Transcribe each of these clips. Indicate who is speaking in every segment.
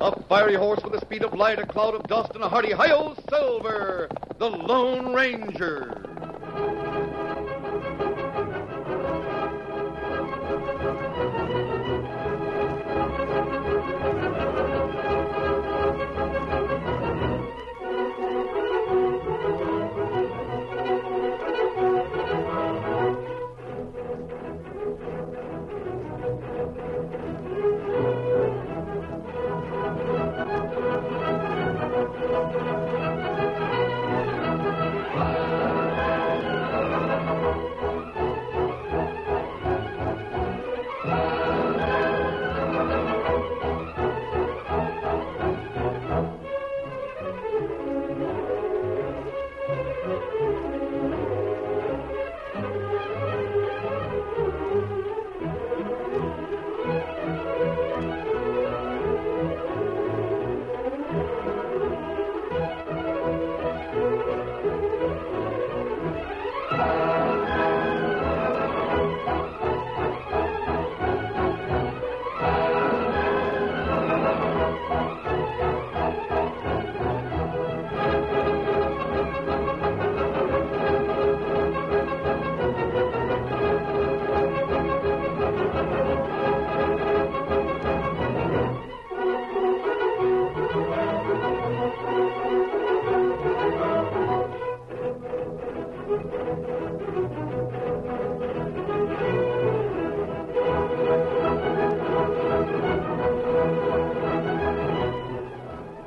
Speaker 1: A fiery horse with the speed of light, a cloud of dust, and a hearty hi-yo Silver, the Lone Ranger.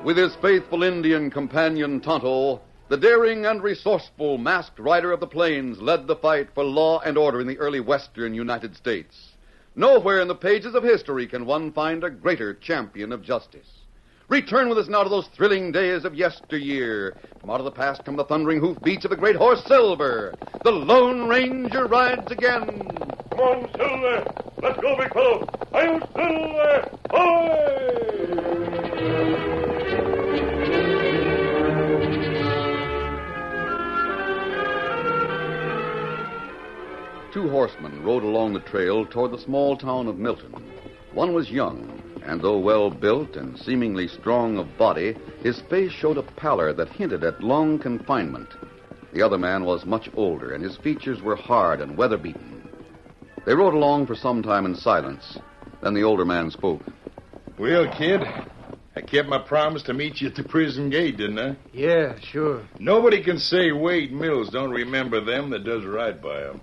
Speaker 1: With his faithful Indian companion Tonto, the daring and resourceful masked rider of the plains led the fight for law and order in the early western United States. Nowhere in the pages of history can one find a greater champion of justice. Return with us now to those thrilling days of yesteryear. From out of the past come the thundering hoofbeats of the great horse Silver. The Lone Ranger rides again.
Speaker 2: Come on, Silver. Let's go, big fellow. I'll Silver. Ahoy!
Speaker 1: Two horsemen rode along the trail toward the small town of Milton. One was young, and though well-built and seemingly strong of body, his face showed a pallor that hinted at long confinement. The other man was much older, and his features were hard and weather-beaten. They rode along for some time in silence. Then the older man spoke.
Speaker 3: Well, kid, I kept my promise to meet you at the prison gate, didn't I?
Speaker 4: Yeah, sure.
Speaker 3: Nobody can say Wade Mills don't remember them that does right by them.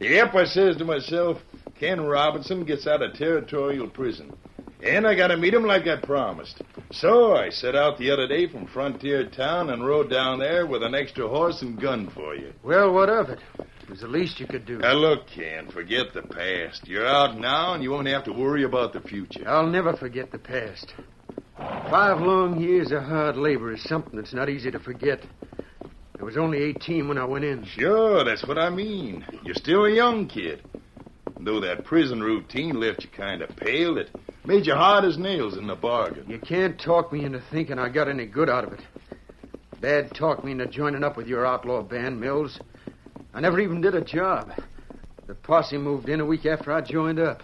Speaker 3: Yep, I says to myself, Ken Robinson gets out of territorial prison. And I got to meet him like I promised. So I set out the other day from Frontier Town and rode down there with an extra horse and gun for you.
Speaker 4: Well, what of it? It was the least you could do.
Speaker 3: Now, look, Ken, forget the past. You're out now, and you won't have to worry about the future.
Speaker 4: I'll never forget the past. 5 long years of hard labor is something that's not easy to forget. I was only 18 when I went in.
Speaker 3: Sure, that's what I mean. You're still a young kid. Though that prison routine left you kind of pale, it made you hard as nails in the bargain.
Speaker 4: You can't talk me into thinking I got any good out of it. Dad talked me into joining up with your outlaw band, Mills. I never even did a job. The posse moved in a week after I joined up.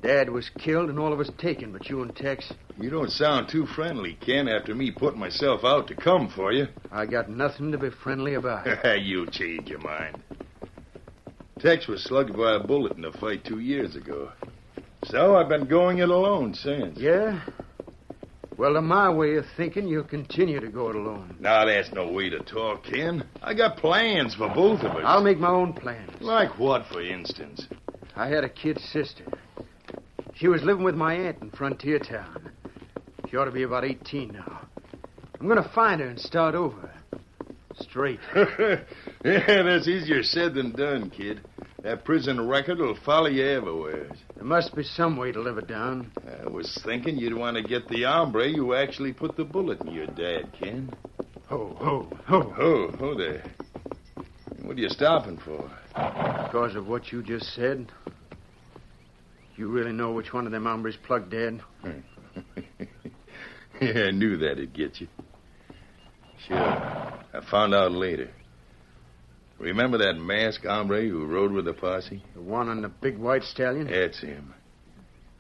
Speaker 4: Dad was killed and all of us taken but you and Tex.
Speaker 3: You don't sound too friendly, Ken, after me putting myself out to come for you.
Speaker 4: I got nothing to be friendly about.
Speaker 3: You'll change your mind. Tex was slugged by a bullet in a fight 2 years ago. So I've been going it alone since.
Speaker 4: Yeah? Well, to my way of thinking, you'll continue to go it alone.
Speaker 3: Now, that's no way to talk, Ken. I got plans for both of us.
Speaker 4: I'll make my own plans.
Speaker 3: Like what, for instance?
Speaker 4: I had a kid sister. She was living with my aunt in Frontier Town. She ought to be about 18 now. I'm going to find her and start over. Straight.
Speaker 3: Yeah, that's easier said than done, kid. That prison record will follow you everywhere.
Speaker 4: There must be some way to live it down.
Speaker 3: I was thinking you'd want to get the hombre who actually put the bullet in your dad, Ken.
Speaker 4: Ho, ho, ho.
Speaker 3: Ho there. What are you stopping for?
Speaker 4: Because of what you just said? You really know which one of them hombres plugged Dad?
Speaker 3: Yeah, I knew that'd get you. Sure. I found out later. Remember that masked hombre who rode with the posse?
Speaker 4: The one on the big white stallion?
Speaker 3: That's him.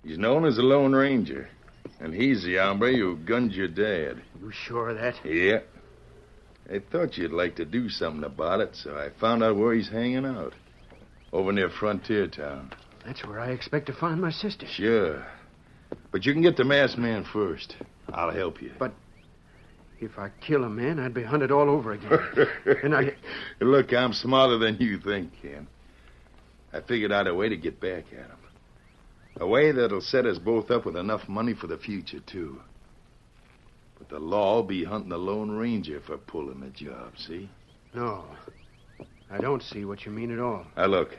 Speaker 3: He's known as the Lone Ranger. And he's the hombre who gunned your dad.
Speaker 4: You sure of that?
Speaker 3: Yeah. I thought you'd like to do something about it, so I found out where he's hanging out. Over near Frontier Town.
Speaker 4: That's where I expect to find my sister.
Speaker 3: Sure. But you can get the masked man first. I'll help you.
Speaker 4: But if I kill a man, I'd be hunted all over again. And
Speaker 3: Look, I'm smarter than you think, Ken. I figured out a way to get back at him. A way that'll set us both up with enough money for the future, too. But the law will be hunting the Lone Ranger for pulling the job, see?
Speaker 4: No. I don't see what you mean at all.
Speaker 3: Now, look.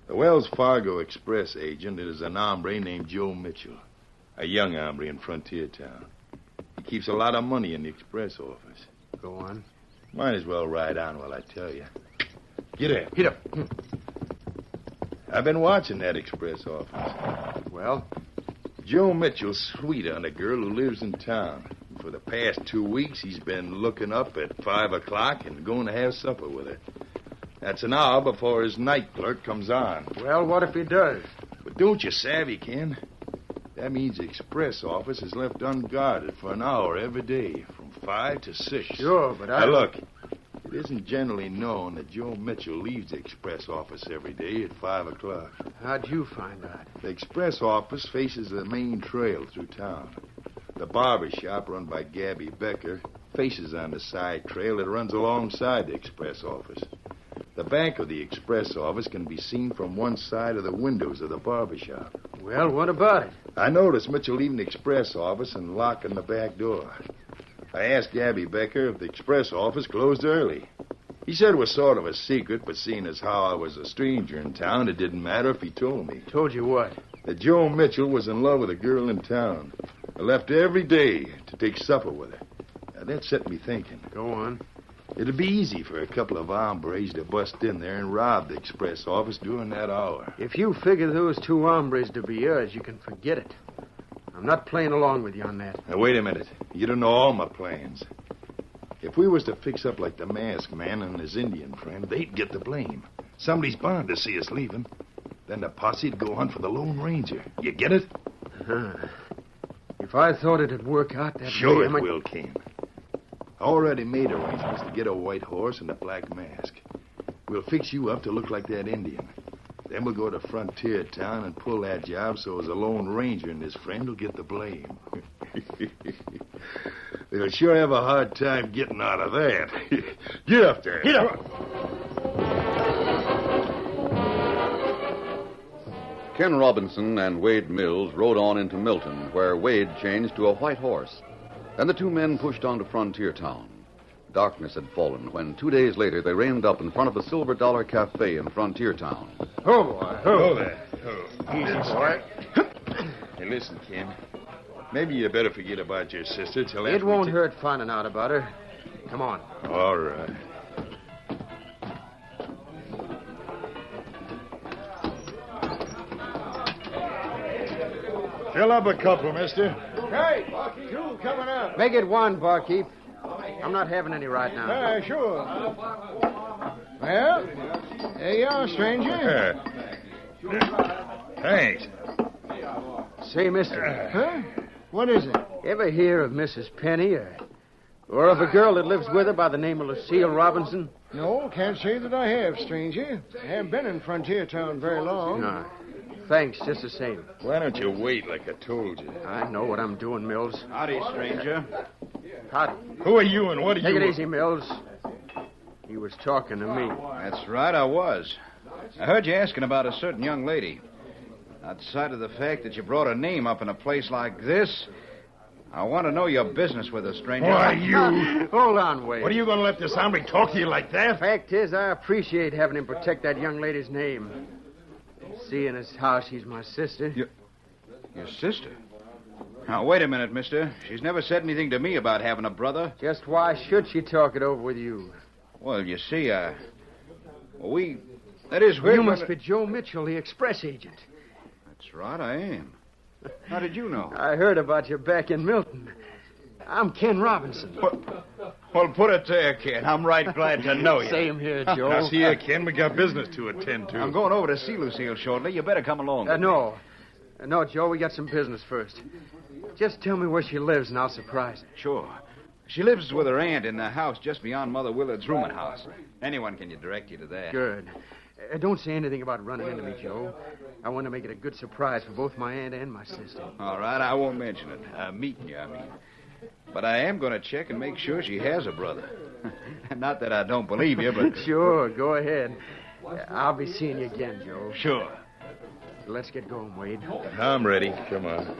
Speaker 3: The Wells Fargo Express agent is an hombre named Joe Mitchell. A young hombre in Frontier Town. He keeps a lot of money in the express office.
Speaker 4: Go on.
Speaker 3: Might as well ride on while I tell you. Get up.
Speaker 4: Get up.
Speaker 3: I've been watching that express office.
Speaker 4: Well?
Speaker 3: Joe Mitchell's sweet on a girl who lives in town. For the past 2 weeks, he's been looking up at 5 o'clock and going to have supper with her. That's an hour before his night clerk comes on.
Speaker 4: Well, what if he does?
Speaker 3: But don't you savvy, Ken? That means the express office is left unguarded for an hour every day, from 5 to 6.
Speaker 4: Sure, but
Speaker 3: Now, look. It isn't generally known that Joe Mitchell leaves the express office every day at 5 o'clock.
Speaker 4: How'd you find out?
Speaker 3: The express office faces the main trail through town. The barber shop, run by Gabby Becker, faces on the side trail that runs alongside the express office. The back of the express office can be seen from one side of the windows of the barber shop.
Speaker 4: Well, what about it?
Speaker 3: I noticed Mitchell leaving the express office and locking the back door. I asked Gabby Becker if the express office closed early. He said it was sort of a secret, but seeing as how I was a stranger in town, it didn't matter if he told me.
Speaker 4: Told you what?
Speaker 3: That Joe Mitchell was in love with a girl in town. I left every day to take supper with her. Now, that set me thinking.
Speaker 4: Go on.
Speaker 3: It'd be easy for a couple of hombres to bust in there and rob the express office during that hour.
Speaker 4: If you figure those two hombres to be yours, you can forget it. I'm not playing along with you on that.
Speaker 3: Now, wait a minute. You don't know all my plans. If we was to fix up like the masked man and his Indian friend, they'd get the blame. Somebody's bound to see us leaving. Then the posse'd go hunt for the Lone Ranger. You get it?
Speaker 4: If I thought it'd work out that way...
Speaker 3: Sure it will, Ken. I already made arrangements to get a white horse and a black mask. We'll fix you up to look like that Indian. Then we'll go to Frontier Town and pull that job so as the Lone Ranger and his friend will get the blame. They'll sure have a hard time getting out of that. Get up there.
Speaker 4: Get up.
Speaker 1: Ken Robinson and Wade Mills rode on into Milton, where Wade changed to a white horse. Then the two men pushed on to Frontier Town. Darkness had fallen when 2 days later they reined up in front of a Silver Dollar Cafe in Frontier Town.
Speaker 4: Oh, boy.
Speaker 3: Oh, there. Oh.
Speaker 4: Easy, boy.
Speaker 3: Hey, listen, Ken. Maybe you better forget about your sister till after
Speaker 4: It won't hurt finding out about her. Come on.
Speaker 3: All right. Fill up a couple, mister.
Speaker 5: Hey, two coming up.
Speaker 4: Make it one, barkeep. I'm not having any right now.
Speaker 5: Sure. Well, there you are, stranger.
Speaker 3: Thanks.
Speaker 4: Say, mister,
Speaker 5: Huh? What is it?
Speaker 4: ever hear of Mrs. Penny or of a girl that lives with her by the name of Lucille Robinson?
Speaker 5: No, can't say that I have, stranger. I haven't been in Frontier Town very long.
Speaker 4: No. Thanks, just the same.
Speaker 3: Why don't you wait like I told you?
Speaker 4: I know what I'm doing, Mills.
Speaker 6: Howdy, stranger.
Speaker 4: Howdy.
Speaker 3: Who are you and what are
Speaker 4: Take
Speaker 3: you...
Speaker 4: it easy, Mills. He was talking to me.
Speaker 6: That's right, I was. I heard you asking about a certain young lady. Outside of the fact that you brought her name up in a place like this, I want to know your business with her, stranger.
Speaker 3: Why, you...
Speaker 4: Hold on, Wade.
Speaker 3: What are you going to let this hombre talk to you like that?
Speaker 4: Fact is, I appreciate having him protect that young lady's name. Seeing as how she's my sister.
Speaker 6: Your sister? Now, wait a minute, mister. She's never said anything to me about having a brother.
Speaker 4: Just why should she talk it over with you?
Speaker 6: Well, you see, we... That is, we're...
Speaker 4: You must be Joe Mitchell, the express agent.
Speaker 6: That's right, I am. How did you know?
Speaker 4: I heard about you back in Milton. I'm Ken Robinson.
Speaker 6: Well, put it there, Ken. I'm right glad to know you.
Speaker 4: Same here, Joe.
Speaker 3: Now, see here, Ken, we got business to attend to.
Speaker 6: I'm going over to see Lucille shortly. You better come along.
Speaker 4: No. No, Joe, we got some business first. Just tell me where she lives, and I'll surprise her.
Speaker 6: Sure. She lives with her aunt in the house just beyond Mother Willard's rooming house. Anyone can direct you to that.
Speaker 4: Good. Don't say anything about running into me, Joe. I want to make it a good surprise for both my aunt and my sister.
Speaker 6: All right, I won't mention it. Meeting you, I mean. But I am going to check and make sure she has a brother. Not that I don't believe you, but...
Speaker 4: Sure, go ahead. I'll be seeing you again, Joe.
Speaker 6: Sure.
Speaker 4: Let's get going, Wade.
Speaker 3: I'm ready. Come on.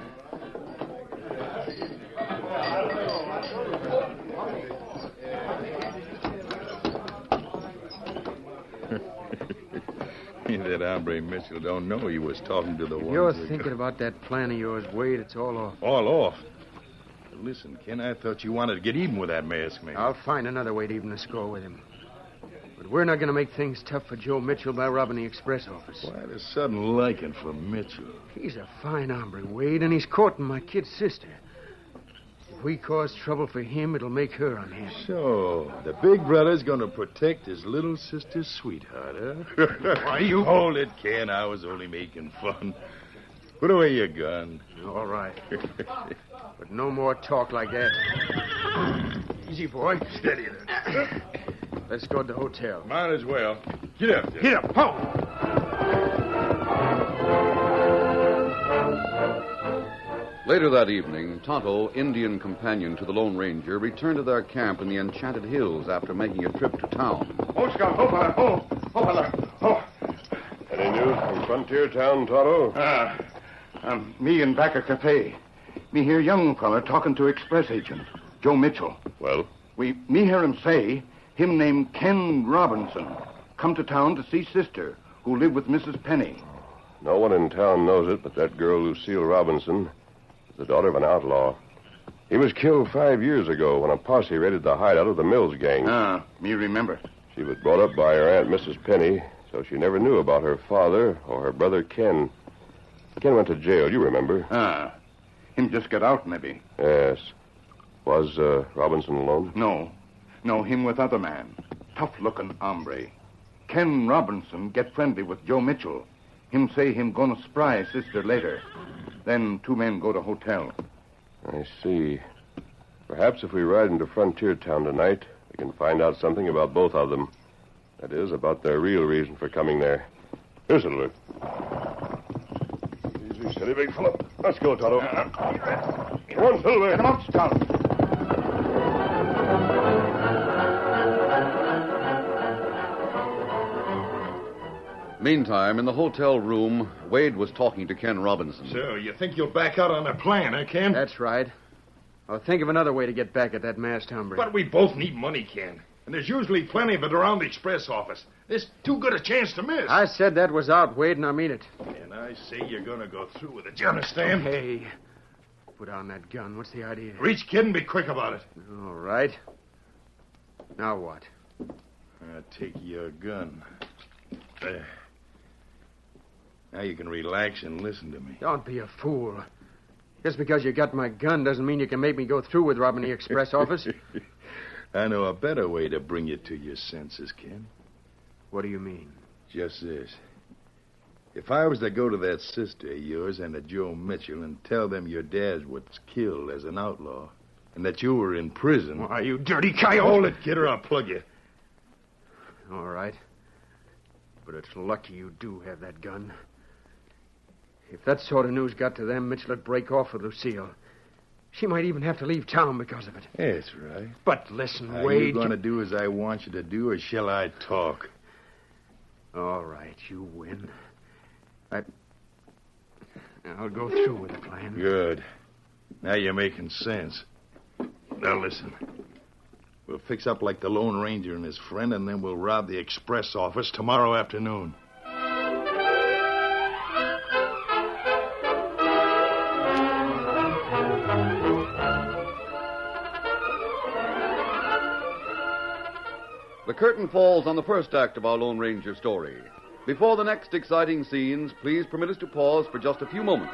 Speaker 3: That hombre Mitchell don't know he was talking to the one.
Speaker 4: You're thinking about that plan of yours, Wade. It's all off.
Speaker 3: All off? Listen, Ken, I thought you wanted to get even with that masked man.
Speaker 4: I'll find another way to even the score with him. But we're not going to make things tough for Joe Mitchell by robbing the express office.
Speaker 3: Why the sudden liking for Mitchell?
Speaker 4: He's a fine hombre, Wade, and he's courting my kid's sister. If we cause trouble for him, it'll make her unhappy.
Speaker 3: So, the big brother's going to protect his little sister's sweetheart, huh?
Speaker 4: Why, you...
Speaker 3: Hold it, Ken. I was only making fun. Put away your gun.
Speaker 4: All right. But no more talk like that. Easy, boy.
Speaker 3: Steady then.
Speaker 4: Let's go to the hotel.
Speaker 3: Might as well. Get up there.
Speaker 4: Get up. Ho!
Speaker 1: Later that evening, Tonto, Indian companion to the Lone Ranger, returned to their camp in the Enchanted Hills after making a trip to town.
Speaker 2: Oh, Scout. Oh, fella. Oh. Any news from Frontier Town, Tonto?
Speaker 7: Me in back of cafe. Me hear young fella talking to express agent, Joe Mitchell.
Speaker 2: Well?
Speaker 7: Me hear him say, him named Ken Robinson, come to town to see sister, who live with Mrs. Penny.
Speaker 2: No one in town knows it, but that girl, Lucille Robinson, is the daughter of an outlaw. He was killed 5 years ago when a posse raided the hideout of the Mills gang.
Speaker 7: Me remember.
Speaker 2: She was brought up by her aunt, Mrs. Penny, so she never knew about her father or her brother, Ken. Ken went to jail, you remember.
Speaker 7: Him just got out, maybe.
Speaker 2: Yes. Was Robinson alone?
Speaker 7: No, him with other man. Tough-looking hombre. Ken Robinson get friendly with Joe Mitchell. Him say him gonna spry sister later. Then two men go to hotel.
Speaker 2: I see. Perhaps if we ride into Frontier Town tonight, we can find out something about both of them. That is, about their real reason for coming there. Here, Silver. Easy, steady, big fella. Let's go, Tonto. Come on, Silver.
Speaker 7: Get him up, Scout.
Speaker 1: Meantime, in the hotel room, Wade was talking to Ken Robinson.
Speaker 3: So, you think you'll back out on the plan, huh, Ken?
Speaker 4: That's right. I'll think of another way to get back at that masked hombre.
Speaker 3: But we both need money, Ken. And there's usually plenty of it around the express office. There's too good a chance to miss.
Speaker 4: I said that was out, Wade, and I mean it.
Speaker 3: And I say you're going to go through with it. You understand?
Speaker 4: Hey, put down that gun. What's the idea?
Speaker 3: Reach, kid, and be quick about it.
Speaker 4: All right. Now what?
Speaker 3: I'll take your gun. There. Now you can relax and listen to me.
Speaker 4: Don't be a fool. Just because you got my gun doesn't mean you can make me go through with robbing the express office.
Speaker 3: I know a better way to bring you to your senses, Ken.
Speaker 4: What do you mean?
Speaker 3: Just this. If I was to go to that sister of yours and to Joe Mitchell and tell them your dad was killed as an outlaw and that you were in prison...
Speaker 4: Why, you dirty coyote!
Speaker 3: Hold it, kid, or I'll plug you.
Speaker 4: All right. But it's lucky you do have that gun. If that sort of news got to them, Mitchell would break off with Lucille. She might even have to leave town because of it.
Speaker 3: That's right.
Speaker 4: But listen,
Speaker 3: Are
Speaker 4: Wade...
Speaker 3: you going to do as I want you to do, or shall I talk?
Speaker 4: All right, you win. I'll go through with the plan.
Speaker 3: Good. Now you're making sense. Now listen. We'll fix up like the Lone Ranger and his friend, and then we'll rob the express office tomorrow afternoon.
Speaker 1: The curtain falls on the first act of our Lone Ranger story. Before the next exciting scenes, please permit us to pause for just a few moments.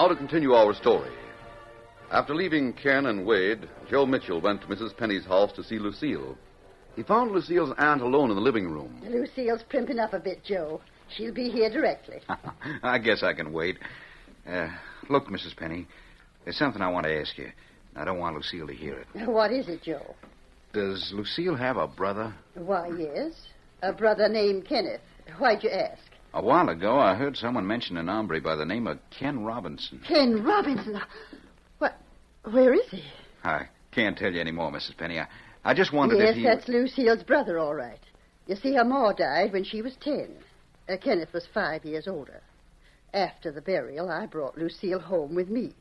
Speaker 1: now to continue our story. After leaving Ken and Wade, Joe Mitchell went to Mrs. Penny's house to see Lucille. He found Lucille's aunt alone in the living room.
Speaker 8: Lucille's primping up a bit, Joe. She'll be here directly.
Speaker 6: I guess I can wait. Look, Mrs. Penny, there's something I want to ask you. I don't want Lucille to hear it.
Speaker 8: What is it, Joe?
Speaker 6: Does Lucille have a brother?
Speaker 8: Why, yes. A brother named Kenneth. Why'd you ask?
Speaker 6: A while ago, I heard someone mention an hombre by the name of Ken Robinson.
Speaker 8: Ken Robinson? What? Where is he?
Speaker 6: I can't tell you any more, Mrs. Penny. I just wondered if he...
Speaker 8: Yes, that's Lucille's brother, all right. You see, her ma died when she was 10. Kenneth was 5 years older. After the burial, I brought Lucille home with me.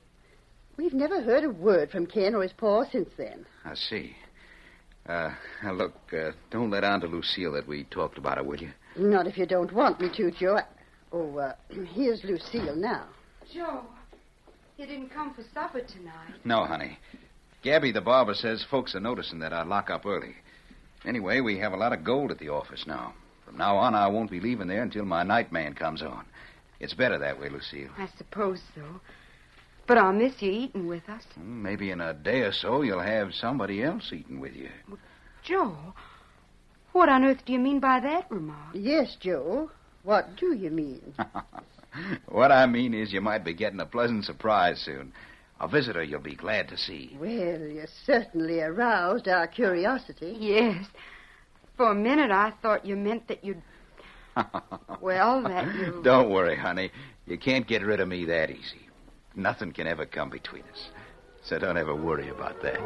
Speaker 8: We've never heard a word from Ken or his pa since then.
Speaker 6: I see. Look, don't let on to Lucille that we talked about her, will you?
Speaker 8: Not if you don't want me to, Joe. Here's Lucille now.
Speaker 9: Joe, you didn't come for supper tonight.
Speaker 6: No, honey. Gabby, the barber, says folks are noticing that I lock up early. Anyway, we have a lot of gold at the office now. From now on, I won't be leaving there until my night man comes on. It's better that way, Lucille.
Speaker 9: I suppose so. But I'll miss you eating with us.
Speaker 6: Maybe in a day or so, you'll have somebody else eating with you.
Speaker 9: Joe, what on earth do you mean by that remark?
Speaker 8: Yes, Joe. What do you mean?
Speaker 6: What I mean is you might be getting a pleasant surprise soon. A visitor you'll be glad to see.
Speaker 8: Well, you certainly aroused our curiosity.
Speaker 9: Yes. For a minute, I thought you meant that you'd... Well, that you...
Speaker 6: Don't worry, honey. You can't get rid of me that easy. Nothing can ever come between us. So don't ever worry about that.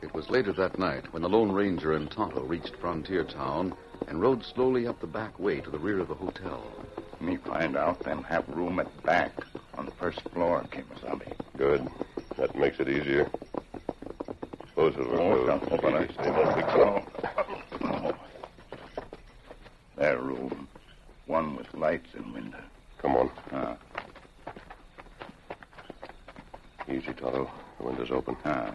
Speaker 1: It was later that night when the Lone Ranger and Tonto reached Frontier Town and rode slowly up the back way to the rear of the hotel.
Speaker 7: Me find out, then have room at back on the first floor, Kimasabi.
Speaker 2: Good. That makes it easier. Suppose it'll
Speaker 7: Open it. There, room. One with lights and window.
Speaker 2: Come on.
Speaker 7: Easy,
Speaker 2: Tonto. The window's open.
Speaker 7: I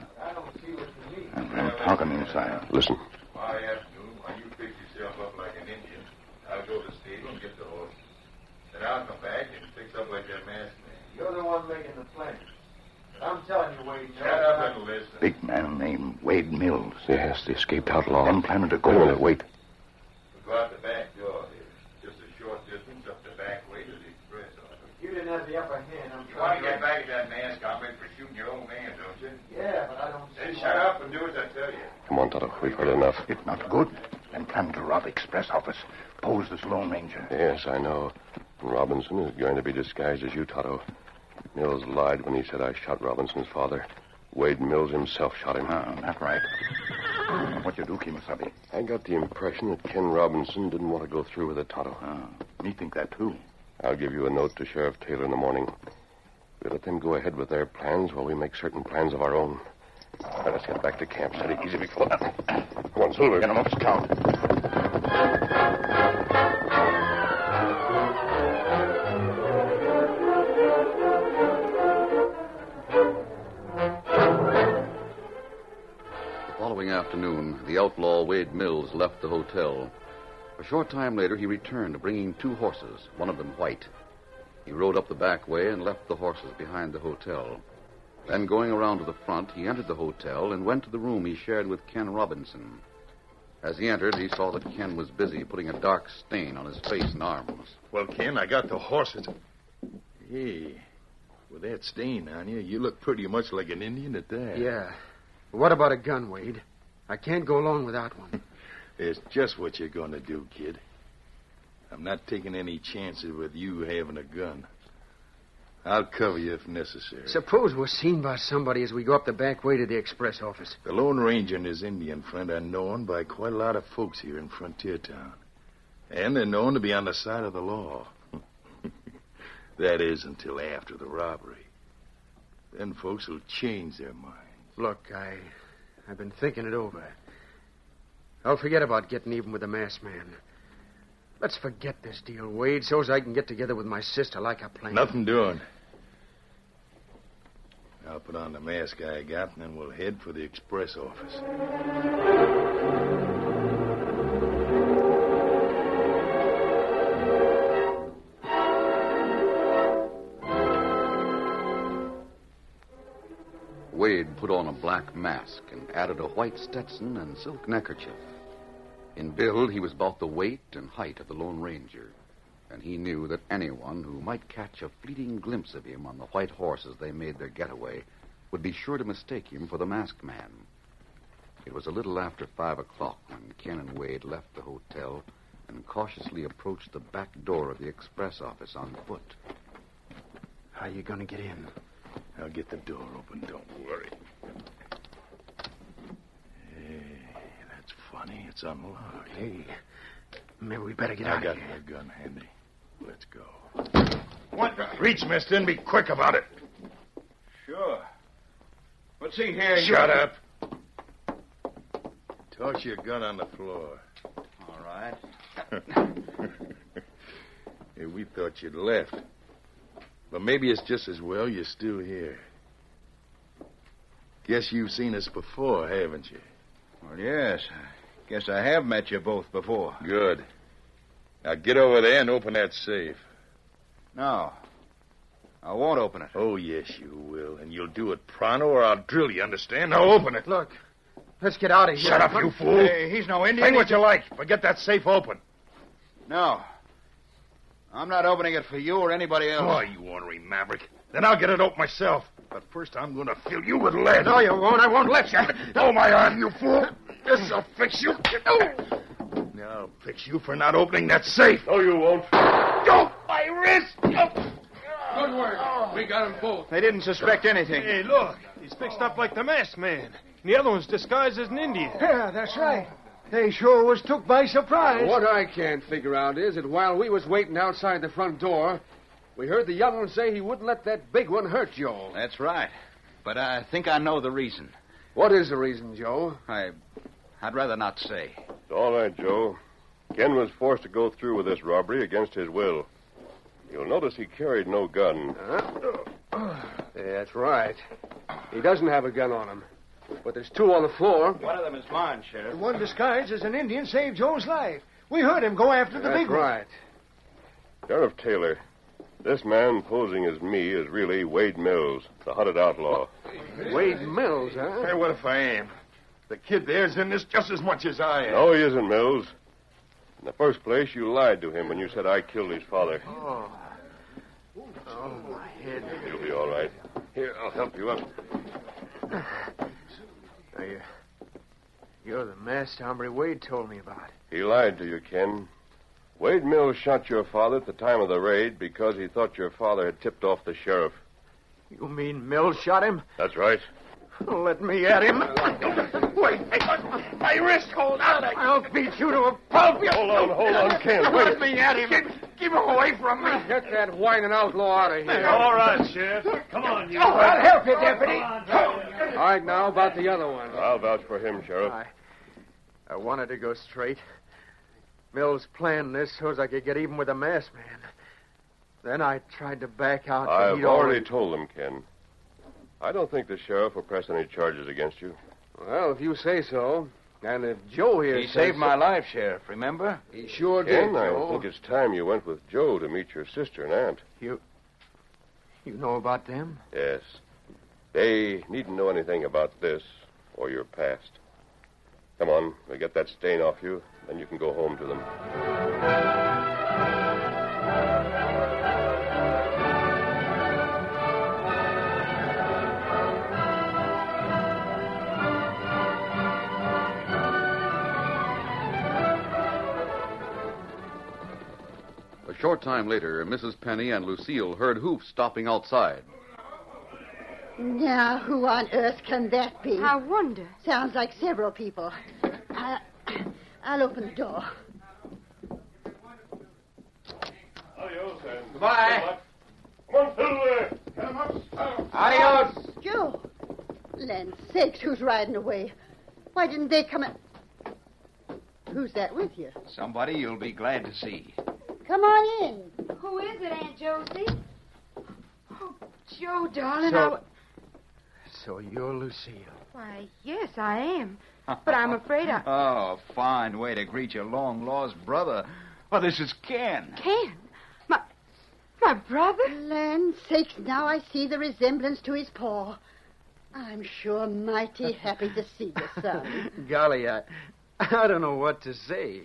Speaker 7: am talking inside.
Speaker 2: Listen.
Speaker 3: Tomorrow afternoon, while you fix yourself up like an Indian, I'll go to the stable and get the horse. Then I'll come back and fix up like that masked man.
Speaker 4: You're the one making the plans. I'm telling you, Wade.
Speaker 3: Shut up and listen.
Speaker 7: Big man named Wade Mills.
Speaker 2: Yes, the escaped outlaw.
Speaker 7: Them planning to go.
Speaker 2: Wait a minute, wait.
Speaker 3: We'll go out the back door here. Just a short distance up the back way to the express office.
Speaker 4: You didn't have the upper hand.
Speaker 3: You want to get back at that man's comment for shooting your old man, don't you?
Speaker 4: Yeah, but I don't
Speaker 3: Then shut up and do as I tell you.
Speaker 2: Come on, Tonto. We've heard enough.
Speaker 7: It's not good. Them planning to rob express office. Pose as Lone Ranger.
Speaker 2: Yes, I know. And Robinson is going to be disguised as you, Tonto. Mills lied when he said I shot Robinson's father. Wade Mills himself shot him.
Speaker 7: That's right. What you do, Kimasabi?
Speaker 2: I got the impression that Ken Robinson didn't want to go through with it, Tonto.
Speaker 7: Me think that, too.
Speaker 2: I'll give you a note to Sheriff Taylor in the morning. We'll let them go ahead with their plans while we make certain plans of our own. Now, let's get back to camp. Steady, easy, big fella. Come on, Silver.
Speaker 7: Get him up, Scout.
Speaker 1: Afternoon, the outlaw Wade Mills left the hotel. A short time later, he returned, bringing 2 horses, one of them white. He rode up the back way and left the horses behind the hotel. Then, going around to the front, he entered the hotel and went to the room he shared with Ken Robinson. As he entered, he saw that Ken was busy putting a dark stain on his face and arms.
Speaker 3: Well, Ken, I got the horses. Hey, with that stain on you, you look pretty much like an Indian at that.
Speaker 4: Yeah. What about a gun, Wade? I can't go along without one.
Speaker 3: It's just what you're going to do, kid. I'm not taking any chances with you having a gun. I'll cover you if necessary.
Speaker 4: Suppose we're seen by somebody as we go up the back way to the express office.
Speaker 3: The Lone Ranger and his Indian friend are known by quite a lot of folks here in Frontier Town. And they're known to be on the side of the law. That is, until after the robbery. Then folks will change their minds.
Speaker 4: Look, I've been thinking it over. I'll forget about getting even with the masked man. Let's forget this deal, Wade, so's I can get together with my sister like I planned.
Speaker 3: Nothing doing. I'll put on the mask I got, and then we'll head for the express office.
Speaker 1: Wade put on a black mask and added a white Stetson and silk neckerchief. In build, he was about the weight and height of the Lone Ranger, and he knew that anyone who might catch a fleeting glimpse of him on the white horse as they made their getaway would be sure to mistake him for the masked man. It was a little after 5 o'clock when Ken and Wade left the hotel and cautiously approached the back door of the express office on foot.
Speaker 4: How you going to get in?
Speaker 3: I'll get the door open, don't worry. Hey, that's funny. It's unlocked.
Speaker 4: Hey, maybe we better get
Speaker 3: I
Speaker 4: out
Speaker 3: got
Speaker 4: of here.
Speaker 3: my gun handy. Let's go. What? Reach, mister, and be quick about it.
Speaker 6: Sure. What's he here?
Speaker 3: Shut up. Toss your gun on the floor.
Speaker 6: All right.
Speaker 3: Hey, we thought you'd left. But maybe it's just as well you're still here. Guess you've seen us before, haven't you?
Speaker 6: Well, yes. I guess I have met you both before.
Speaker 3: Good. Now get over there and open that safe.
Speaker 6: No. I won't open it.
Speaker 3: Oh, yes, you will. And you'll do it pronto or I'll drill you, understand? Now open it.
Speaker 4: Look, let's get out of here.
Speaker 3: Shut up, you fool.
Speaker 6: Hey, he's no Indian.
Speaker 3: Think what you like, but get that safe open.
Speaker 6: No. I'm not opening it for you or anybody else.
Speaker 3: Oh, you ornery maverick. Then I'll get it open myself. But first I'm going to fill you with lead.
Speaker 4: No, you won't. I won't let you.
Speaker 3: Oh, my arm, you fool. This'll fix you. Now I'll fix you for not opening that safe.
Speaker 2: No, you won't.
Speaker 3: Oh, my wrist.
Speaker 4: Good work. We got them both.
Speaker 6: They didn't suspect anything.
Speaker 5: Hey, look. He's fixed up like the masked man. And the other one's disguised as an Indian. Yeah, that's right. They sure was took by surprise.
Speaker 4: What I can't figure out is that while we was waiting outside the front door, we heard the young one say he wouldn't let that big one hurt Joe.
Speaker 6: That's right. But I think I know the reason.
Speaker 4: What is the reason, Joe?
Speaker 6: I'd rather not say.
Speaker 2: It's all right, Joe. Ken was forced to go through with this robbery against his will. You'll notice he carried no gun.
Speaker 4: That's right. He doesn't have a gun on him. But there's two on the floor.
Speaker 6: One of them is mine, Sheriff.
Speaker 5: The one disguised as an Indian saved Joe's life. We heard him go after the big one.
Speaker 4: That's right.
Speaker 2: Sheriff Taylor, this man posing as me is really Wade Mills, the hunted outlaw.
Speaker 4: Wade Mills, huh?
Speaker 3: Hey, what if I am? The kid there's in this just as much as I am.
Speaker 2: No, he isn't, Mills. In the first place, you lied to him when you said I killed his father.
Speaker 4: Oh, my head.
Speaker 2: You'll be all right. Here, I'll help you up.
Speaker 4: You're the masked hombre Wade told me about.
Speaker 2: He lied to you, Ken. Wade Mills shot your father at the time of the raid because he thought your father had tipped off the sheriff.
Speaker 4: You mean Mills shot him?
Speaker 2: That's right.
Speaker 4: Let me at him.
Speaker 3: Wait, my wrist, hold on.
Speaker 4: I'll beat you to a pulp.
Speaker 2: Hold on, Ken. Wait.
Speaker 4: Let me at him.
Speaker 3: Keep him away from me.
Speaker 4: Get that whining outlaw out of here.
Speaker 5: All right, Sheriff. Come on, you.
Speaker 3: I'll help you, Deputy.
Speaker 4: All right, now about the other one.
Speaker 2: I'll vouch for him, Sheriff.
Speaker 4: I wanted to go straight. Mills planned this so as I could get even with the masked man. Then I tried to back out.
Speaker 2: I've already told them, Ken. I don't think the sheriff will press any charges against you.
Speaker 4: Well, if you say so. And if Joe here
Speaker 6: He
Speaker 4: says
Speaker 6: saved
Speaker 4: so-
Speaker 6: my life, Sheriff, remember?
Speaker 4: He sure did,
Speaker 2: Ken, I
Speaker 4: Joe.
Speaker 2: think it's time you went with Joe to meet your sister and aunt.
Speaker 4: You know about them?
Speaker 2: Yes. They needn't know anything about this or your past. Come on, we'll get that stain off you, then you can go home to them.
Speaker 1: A short time later, Mrs. Penny and Lucille heard hoofs stopping outside.
Speaker 8: Now, who on earth can that be?
Speaker 9: I wonder.
Speaker 8: Sounds like several people. I'll open the door.
Speaker 4: Goodbye.
Speaker 2: Come on, Silver!
Speaker 4: Adios.
Speaker 8: Joe. Land's sakes, who's riding away? Why didn't they come in? Who's that with you?
Speaker 6: Somebody you'll be glad to see.
Speaker 8: Come on in.
Speaker 9: Who is it, Aunt Josie? Oh, Joe, darling.
Speaker 4: So, So you're Lucille.
Speaker 9: Why, yes, I am. But I'm afraid I...
Speaker 6: Oh, fine way to greet your long-lost brother. Oh, this is Ken.
Speaker 9: Ken? My brother?
Speaker 8: Land sakes, now I see the resemblance to his paw. I'm sure mighty happy to see you, son.
Speaker 4: Golly, I don't know what to say.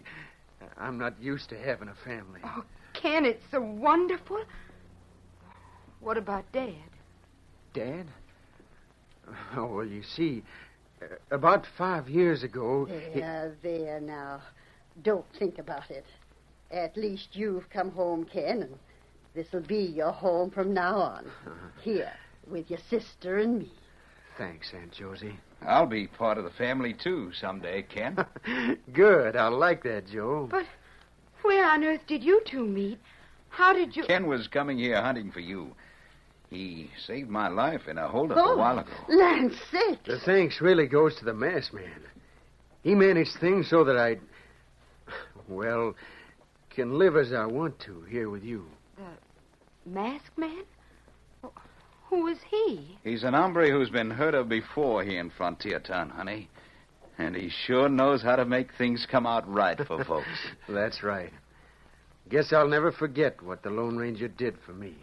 Speaker 4: I'm not used to having a family.
Speaker 9: Oh, Ken, it's so wonderful. What about Dad?
Speaker 4: Dad? Oh, well, you see, about 5 years ago...
Speaker 8: There now. Don't think about it. At least you've come home, Ken, and this'll be your home from now on. Here, with your sister and me.
Speaker 4: Thanks, Aunt Josie.
Speaker 6: I'll be part of the family, too, someday, Ken.
Speaker 4: Good. I like that, Joe.
Speaker 9: But where on earth did you two meet? How did you...
Speaker 6: Ken was coming here hunting for you. He saved my life in a holdup a while ago.
Speaker 8: Land sakes.
Speaker 4: The thanks really goes to the masked man. He managed things so that I, well, can live as I want to here with you.
Speaker 9: The masked man? Who is he?
Speaker 6: He's an hombre who's been heard of before here in Frontier Town, honey. And he sure knows how to make things come out right for folks.
Speaker 4: That's right. Guess I'll never forget what the Lone Ranger did for me.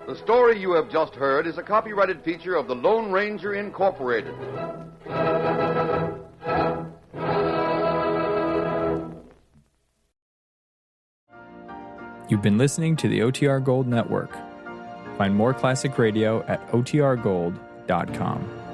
Speaker 1: The story you have just heard is a copyrighted feature of the Lone Ranger Incorporated.
Speaker 10: You've been listening to the OTR Gold Network. Find more classic radio at otrgold.com.